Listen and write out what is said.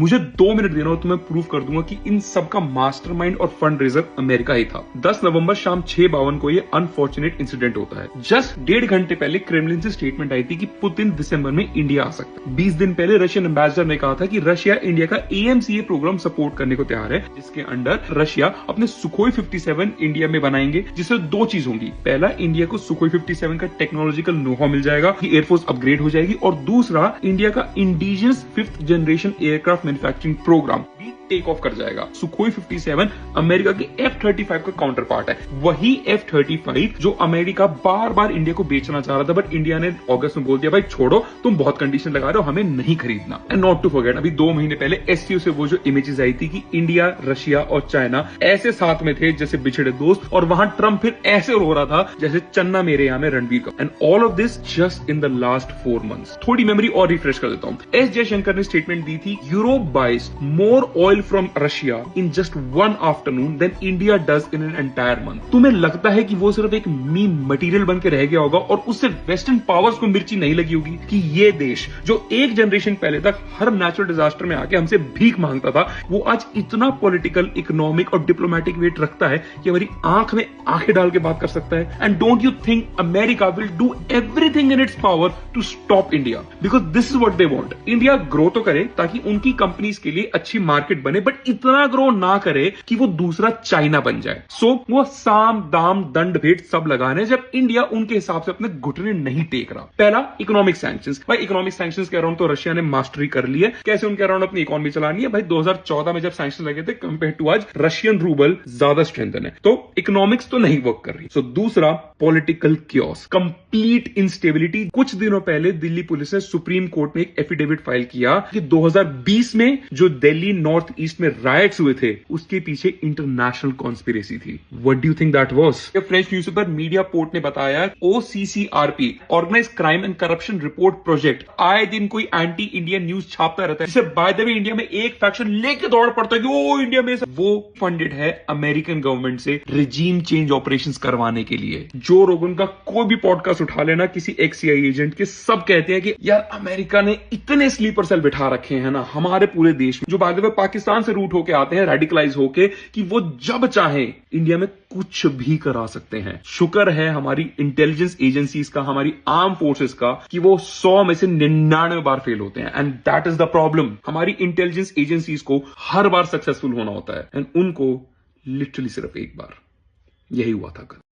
मुझे 2 मिनट देना हो तो मैं प्रूव कर दूंगा कि इन सब का मास्टरमाइंड और फंड रेजर अमेरिका ही था। 10 नवंबर शाम 6:52 को ये अनफॉर्चुनेट इंसिडेंट होता है। जस्ट 1.5 घंटे पहले क्रेमलिन से स्टेटमेंट आई थी कि पुतिन दिसंबर में इंडिया आ सकता है। 20 दिन पहले रशियन एम्बेसडर ने कहा था कि रशिया इंडिया का AMCA प्रोग्राम सपोर्ट करने को तैयार है, जिसके अंडर रशिया अपने सुखोई 57 इंडिया में बनाएंगे, जिससे 2 चीज होंगी। पहला, इंडिया को सुखोई 57 का टेक्नोलॉजिकल नो-हाउ मिल जाएगा, एयरफोर्स अपग्रेड हो जाएगी, और दूसरा, इंडिया का indigenous 5th generation aircraft manufacturing programme भी टेक ऑफ कर जाएगा। सुखोई 57 अमेरिका के F-35 का काउंटर पार्ट है। वही F-35 जो अमेरिका बार बार इंडिया को बेचना चाह रहा था, बट इंडिया ने अगस्त में बोल दिया, भाई छोड़ो, तुम बहुत कंडीशन लगा रहे हो, हमें नहीं खरीदना। एंड नॉट टू फॉरगेट, अभी 2 महीने पहले SCO से वो जो इमेजेस आई थी कि इंडिया, रशिया और चाइना ऐसे साथ में थे जैसे बिछड़े दोस्त, और वहां ट्रम्प फिर ऐसे रो रहा था जैसे चन्ना मेरे यहाँ में रणबीर का। And all of this just in the last 4 months. थोड़ी मेमोरी और रिफ्रेश कर देता हूँ। S जयशंकर ने स्टेटमेंट दी थी, Europe buys more oil from Russia in just 1 afternoon than India does in an entire month. तुम्हें लगता है कि वो सिर्फ एक मीम मटेरियल बन के रह गया होगा और उससे वेस्टर्न पावर्स को मिर्ची नहीं लगी होगी कि ये देश जो एक जनरेशन पहले तक हर नेचुरल डिजास्टर में आके हमसे भीख मांगता था, वो आज इतना पॉलिटिकल, इकोनॉमिक और डिप्लोमेटिक वेट रखता है कि हमारी आंख में आंखें डाल के बात कर सकता है। And don't you think America will do everything in its power to stop India, because this is what they want. India grow तो करे ताकि उनकी कंपनीज के लिए अच्छी मार्केट बने, बट इतना ग्रो ना करे कि वो दूसरा चाइना बन जाए। सो वो साम दाम दंड भेंट सब लगाने जब इंडिया उनके हिसाब से अपने घुटने नहीं टेक रहा। पहला, इकोनॉमिक सैंक्शंस। भाई इकोनॉमिक सैंक्शंस के अराउंड तो रशिया ने मास्टरी कर ली है। कैसे उनके अराउंड अपनी इकोनॉमी चलानी है? भाई 2014 में जब सैंक्शन लगे थे, कंपेयर टू आज रशियन रूबल ज्यादा स्ट्रेंथन है, तो इकोनॉमिक्स तो नहीं वर्क कर रही। सो दूसरा, पॉलिटिकल क्योस, कंप्लीट इंस्टेबिलिटी। कुछ दिनों पहले दिल्ली पुलिस ने सुप्रीम कोर्ट में एक एफिडेविट फाइल किया कि 2020 में जो दिल्ली नॉर्थ ईस्ट में राइट्स हुए थे, उसके पीछे इंटरनेशनल कॉन्स्पिरेसी थी। What do you think that was? French newspaper Mediapart ने बताया, OCCRP, organise crime and corruption report project, आए दिन कोई एंटी इंडियन न्यूज छापता रहता है, जिसे बाय द वे इंडिया में एक फैक्शन लेके दौड़ पड़ता है कि वो इंडिया में वो फंडेड है अमेरिकन गवर्नमेंट से रिजीम चेंज ऑपरेशंस करवाने के लिए। जो रोगन का कोई भी पॉडकास्ट उठा लेना किसी XCI एजेंट के, सब कहते हैं कि यार अमेरिका ने इतने स्लीपर सेल बिठा रखे हैं ना हमारे पूरे देश में, जो बाय द वे पाकिस्तान से रूट होके आते हैं रेडिकलाइज होके, कि वो जब चाहे इंडिया में कुछ भी करा सकते हैं। शुक्र है हमारी इंटेलिजेंस एजेंसीज का, हमारी आर्म फोर्सेस का, कि वो 100 में से 99 बार फेल होते हैं। And that is the problem. हमारी इंटेलिजेंस एजेंसीज को हर बार सक्सेसफुल होना होता है, एंड उनको लिटरली सिर्फ एक बार। यही हुआ था कल।